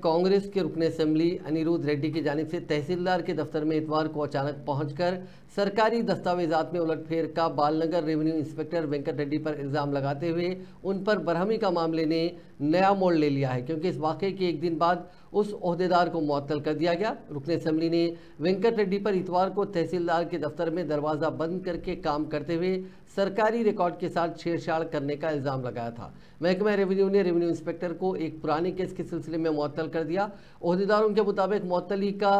कांग्रेस के रुकन असेंबली अनिरुद्ध रेड्डी की जानिब से तहसीलदार के दफ्तर में इतवार को अचानक पहुंचकर सरकारी दस्तावेजात में उलटफेर का बालनगर रेवेन्यू इंस्पेक्टर वेंकट रेड्डी पर इल्ज़ाम लगाते हुए उन पर बरहमी का मामले ने नया मोड़ ले लिया है, क्योंकि इस वाक़े के एक दिन बाद उस ओहदेदार को मुअत्तल कर दिया गया। रुकन असेंबली ने वेंकट रेड्डी पर इतवार को तहसीलदार के दफ्तर में दरवाज़ा बंद करके काम करते हुए सरकारी रिकॉर्ड के साथ छेड़छाड़ करने का इल्ज़ाम लगाया था। महकमा रेवेन्यू ने रेवेन्यू इंस्पेक्टर को एक पुराने केस के सिलसिले में मुअत्तल कर दिया। ओहदेदारों के मुताबिक मुअत्तली का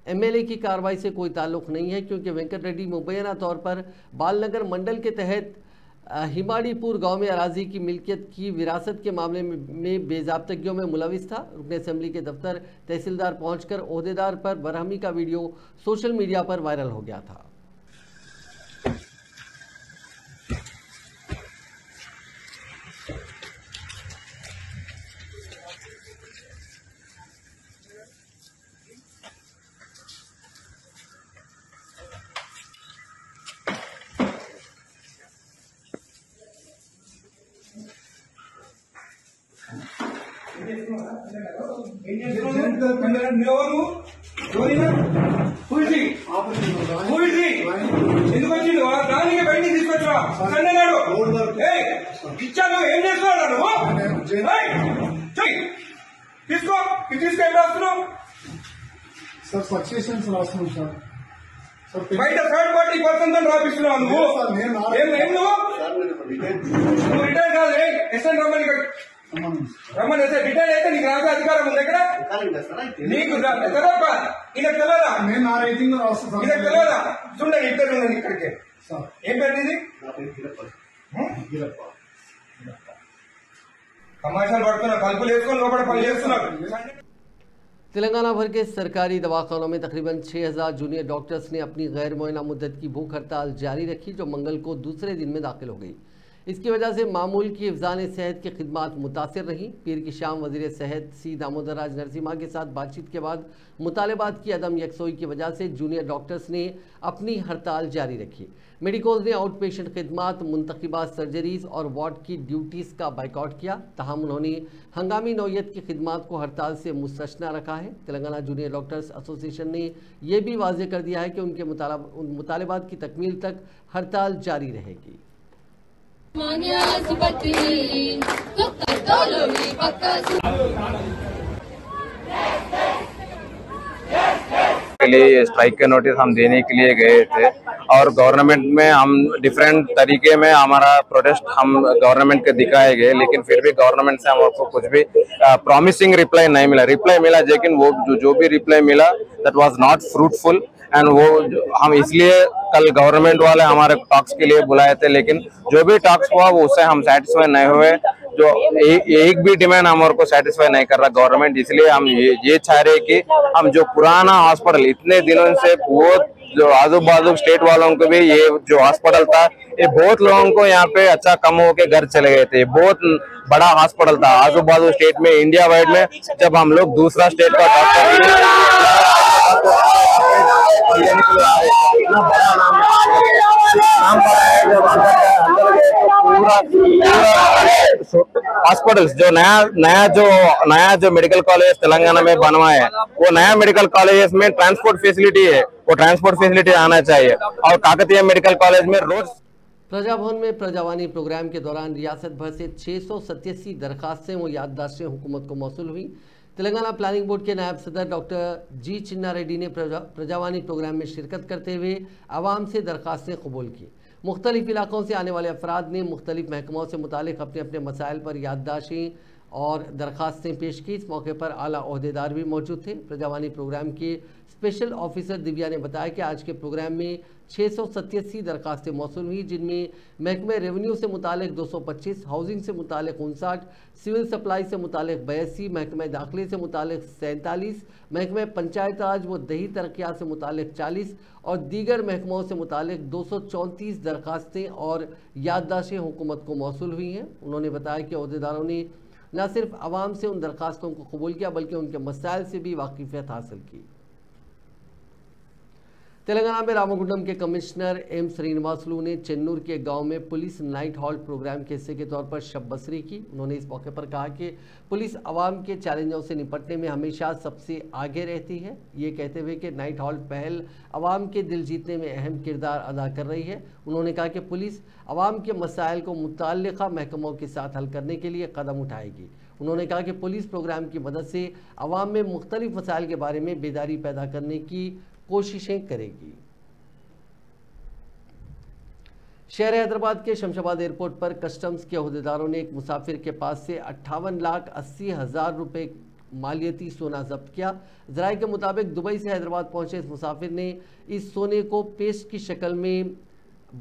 एमएलए की कार्रवाई से कोई ताल्लुक नहीं है, क्योंकि वेंकट रेड्डी मुबैना तौर पर बालनगर मंडल के तहत हिमाड़ीपुर गांव में अराजी की मिल्कियत की विरासत के मामले में बेज़ाब्तगियों में मुलविस था। रुकन असेंबली के दफ्तर तहसीलदार पहुंचकर ओहदेदार पर बरहमी का वीडियो सोशल मीडिया पर वायरल हो गया था। सर సక్సెషన్స్ రాస్తున్నాం సార్ బయట థర్డ్ పార్టీ పర్సన్ తో రాపిస్తున్నావు నువ్వు రిటైర్ కాదు ఎస్ఎన్ రమ్మని రమ్మని వస్తే రిటైర్ అయితే నీకు రాసే అధికారం ఉంది ఇక్కడ నీకు తెలియదా ఈయనకు తెలియదా నేను నా రైటింగ్ లో రాస్తాను ఈయనకు తెలియదా చూడండి ఇద్దరు ఉండండి ఇక్కడికి ఏం పేరు ఇది తమాషాలు పడుతున్నా కలుపులు వేసుకొని లోపల పని చేస్తున్నారు। तेलंगाना भर के सरकारी दवाखानों में तकरीबन 6000 जूनियर डॉक्टर्स ने अपनी गैर मुअय्यना मुद्दत की भूख हड़ताल जारी रखी, जो मंगल को दूसरे दिन में दाखिल हो गई। इसकी वजह से मामूल की हिफ़्ज़ान सेहत की खिदमात मुतासिर रहीं। पीर की शाम वज़ीर सेहत सी दामोदर राज नरसिम्हा के साथ बातचीत के बाद मुतालबात की अदम यकसोई की वजह से जूनियर डॉक्टर्स ने अपनी हड़ताल जारी रखी। मेडिकोज ने आउट पेशेंट खिदमात, मुंतखबा सर्जरीज़ और वार्ड की ड्यूटीज़ का बाइकआउट किया। तहम उन्होंने हंगामी नौयत की खिदमात को हड़ताल से मुस्तस्ना रखा है। तेलंगाना जूनियर डॉक्टर्स एसोसिएशन ने यह भी वाज़ेह कर दिया है कि उनके मुतालबात की तकमील तक हड़ताल जारी रहेगी। के लिए स्ट्राइक का नोटिस हम देने के लिए गए थे और गवर्नमेंट में हम डिफरेंट तरीके में हमारा प्रोटेस्ट हम गवर्नमेंट के दिखाए गए, लेकिन फिर भी गवर्नमेंट से हमको कुछ भी प्रॉमिसिंग रिप्लाई नहीं मिला। रिप्लाई मिला लेकिन वो जो भी रिप्लाई मिला that was not fruitful and वो हम इसलिए कल गवर्नमेंट वाले हमारे टॉक्स के लिए बुलाए थे, लेकिन जो भी टॉक्स हुआ वो उससे हम सेटिस्फाई नहीं हुए। जो एक भी डिमांड हमारे को सेटिस्फाई नहीं कर रहा गवर्नमेंट, इसलिए हम ये चाह रहे कि हम जो पुराना हॉस्पिटल इतने दिनों से वो जो आजू बाजू स्टेट वालों को भी ये जो हॉस्पिटल था ये बहुत लोगों को यहाँ पे अच्छा कम होके घर चले गए थे। बहुत बड़ा हॉस्पिटल था आजू बाजू स्टेट में, इंडिया वाइड में। जब हम लोग दूसरा स्टेट का हॉस्पिटल्स जो नया जो मेडिकल कॉलेज तेलंगाना में बनवाए है, वो नया मेडिकल कॉलेज में ट्रांसपोर्ट फैसिलिटी है, वो ट्रांसपोर्ट फैसिलिटी आना चाहिए। और काकतीय मेडिकल कॉलेज में रोज प्रजाभवन में प्रजावानी प्रोग्राम के दौरान रियासत भर से 687 दरखास्तें व याददाश्तें हुकूमत को मौसूल हुई। तेलंगाना प्लानिंग बोर्ड के नायब सदर डॉक्टर जी चिन्ना रेड्डी ने प्रजावानी प्रोग्राम में शिरकत करते हुए आवाम से दरखास्तें कबूल की। मुख्तलिफ इलाकों से आने वाले अफराद ने मुख्तलिफ महकमों से मुतालिक अपने अपने मसाइल पर याददाश्तें और दरखास्तें पेश की। इस मौके पर आला ओहदेदार भी मौजूद थे। प्रजावानी प्रोग्राम के स्पेशल ऑफिसर दिव्या ने बताया कि आज के प्रोग्राम में 687 दरखास्तें मौसूल हुई, जिनमें महकमे रेवेन्यू से मुतालिक 225, हाउसिंग से मुतालिक 59, सिविल सप्लाई से मुतालिक 82, महकमे दाखिले से मुतालिक 47, महकमे पंचायत राज व दही तरक्यात से मुतालिक 40 और दीगर महकमों से मुतालिक 234 दरखास्तें और याददाश्तें हुकूमत को मौसूल हुई हैं। उन्होंने बताया कि अहदेदारों ने न सिर्फ आवाम से उन दरखास्तों को कबूल किया बल्कि उनके मसाइल से भी वाकिफियत हासिल की। तेलंगाना में रामगुंडम के कमिश्नर एम श्रीनिवासलू ने चेन्नूर के गांव में पुलिस नाइट हॉल्ट प्रोग्राम के हिस्से के तौर पर शबबसरी की। उन्होंने इस मौके पर कहा कि पुलिस आवाम के चैलेंजों से निपटने में हमेशा सबसे आगे रहती है, ये कहते हुए कि नाइट हॉल्ट पहल आवाम के दिल जीतने में अहम किरदार अदा कर रही है। उन्होंने कहा कि पुलिस आवाम के मसाइल को मुतल्लिका महकमों के साथ हल करने के लिए कदम उठाएगी। उन्होंने कहा कि पुलिस प्रोग्राम की मदद से आवाम में मुख्तलिफ मसाइल के बारे में बेदारी पैदा करने की कोशिशें करेगी। शहर हैदराबाद के शमशाबाद एयरपोर्ट पर कस्टम्स के अहदेदारों ने एक मुसाफिर के पास से 58,80,000 रुपए मालियती सोना जब्त किया। जराये के मुताबिक दुबई से हैदराबाद पहुंचे इस मुसाफिर ने इस सोने को पेस्ट की शक्ल में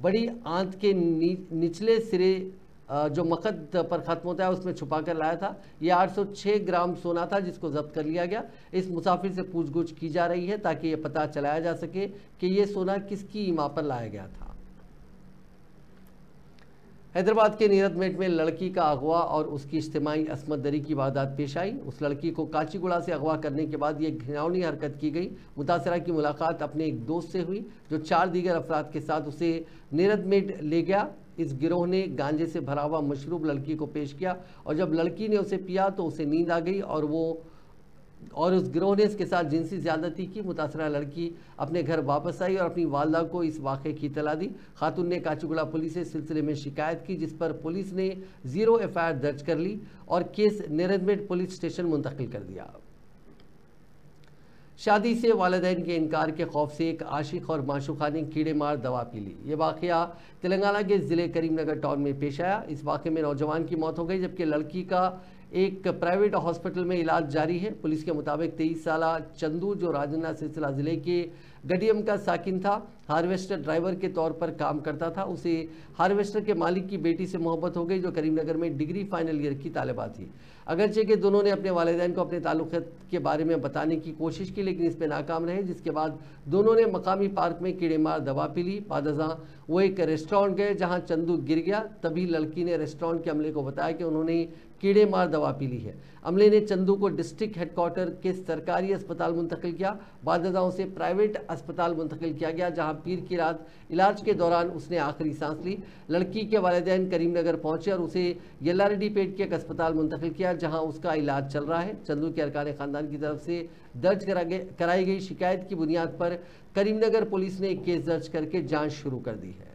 बड़ी आंत के निचले सिरे जो मकद पर ख़त्म होता है उसमें छुपा कर लाया था। यह 806 ग्राम सोना था जिसको जब्त कर लिया गया। इस मुसाफिर से पूछगछ की जा रही है ताकि ये पता चलाया जा सके कि ये सोना किसकी ईमा पर लाया गया था। हैदराबाद के नीरदमेट में लड़की का अगवा और उसकी इज्तिमाई असमत दरी की वारदात पेश आई। उस लड़की को काचीगुड़ा से अगवा करने के बाद ये घिनौनी हरकत की गई। मुतासरा की मुलाकात अपने एक दोस्त से हुई जो 4 दीगर अफराद के साथ उसे नीरदमेट ले गया। इस गिरोह ने गांजे से भरा हुआ मशरूब लड़की को पेश किया और जब लड़की ने उसे पिया तो उसे नींद आ गई और उस गिरोह ने इसके साथ जिनसी ज्यादती की। मुतासरा लड़की अपने घर वापस आई और अपनी वालदा को इस वाक़े की इत्तला दी। खातून ने काचीगुड़ा पुलिस से सिलसिले में शिकायत की जिस पर पुलिस ने 0 FIR दर्ज कर ली और केस नीरदमेट पुलिस स्टेशन मुंतकिल कर दिया। शादी से वालिदैन के इनकार के खौफ से एक आशिक और माशूका ने कीड़े मार दवा पी ली। ये वाक़या तेलंगाना के ज़िले करीमनगर टाउन में पेश आया। इस वाक़े में नौजवान की मौत हो गई जबकि लड़की का एक प्राइवेट हॉस्पिटल में इलाज जारी है। पुलिस के मुताबिक 23 साला चंदू जो राजन्ना सिलसिला ज़िले के गडियम का साकिन था, हार्वेस्टर ड्राइवर के तौर पर काम करता था। उसे हार्वेस्टर के मालिक की बेटी से मोहब्बत हो गई जो करीमनगर में डिग्री फाइनल ईयर की तालिबा थी। अगरचे कि दोनों ने अपने वालिदैन को अपने ताल्लुक़ात के बारे में बताने की कोशिश की लेकिन इस पर नाकाम रहे, जिसके बाद दोनों ने मकामी पार्क में कीड़े मार दवा पी ली। बादज़ां वो एक रेस्टोरेंट गए जहां चंदू गिर गया। तभी लड़की ने रेस्टोरेंट के अमले को बताया कि उन्होंने कीड़े मार दवा पी ली है। अमले ने चंदू को डिस्ट्रिक्ट हेडक्वार्टर के सरकारी अस्पताल मुंतकिल किया। बादशाह से प्राइवेट अस्पताल मुंतकिल किया गया जहां पीर की रात इलाज के दौरान उसने आखिरी सांस ली। लड़की के वालिदैन करीमनगर पहुंचे और उसे येल्लारेड्डी पेट के एक अस्पताल मुंतकिल किया जहां उसका इलाज चल रहा है। चंदू के अरकान खानदान की तरफ से दर्ज कराई गई शिकायत की बुनियाद पर करीमनगर पुलिस ने एक केस दर्ज करके जाँच शुरू कर दी है।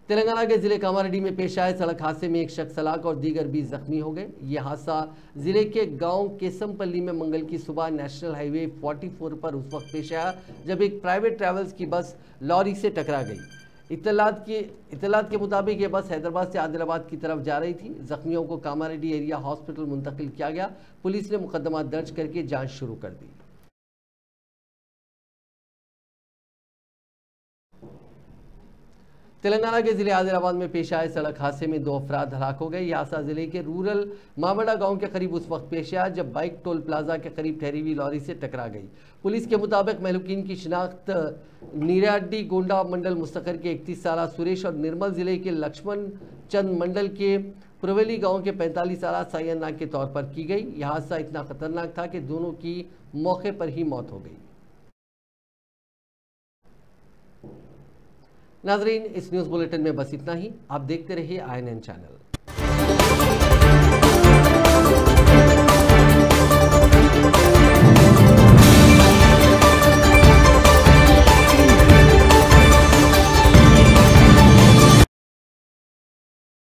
तेलंगाना के जिले कामारेड्डी में पेश आए सड़क हादसे में एक शख्स हलाक और दीगर 20 जख्मी हो गए। यह हादसा जिले के गांव केसमपल्ली में मंगल की सुबह नेशनल हाईवे 44 पर उस वक्त पेश आया जब एक प्राइवेट ट्रैवल्स की बस लॉरी से टकरा गई। इत्तलात के मुताबिक ये बस हैदराबाद से आदिलाबाद की तरफ जा रही थी। जख्मियों को कामारेड्डी एरिया हॉस्पिटल मुंतकिल किया गया। पुलिस ने मुकदमा दर्ज करके जाँच शुरू कर दी। तेलंगाना के जिले आदिलाबाद में पेश आए सड़क हादसे में 2 अफराद हलाक हो गए। यह हादसा जिले के रूरल मामड़ा गांव के करीब उस वक्त पेश आया जब बाइक टोल प्लाजा के करीब ठहरी हुई लॉरी से टकरा गई। पुलिस के मुताबिक महलूकीन की शिनाख्त नीराड्डी गोंडा मंडल मुस्तकर के 31 साला सुरेश और निर्मल जिले के लक्ष्मण चंद मंडल के पुरवेली गांव के 45 साला सायन नाग के तौर पर की गई। यह हादसा इतना खतरनाक था कि दोनों की मौके पर ही मौत हो गई। नाजरीन, इस न्यूज़ बुलेटिन में बस इतना ही। आप देखते रहिए INN चैनल।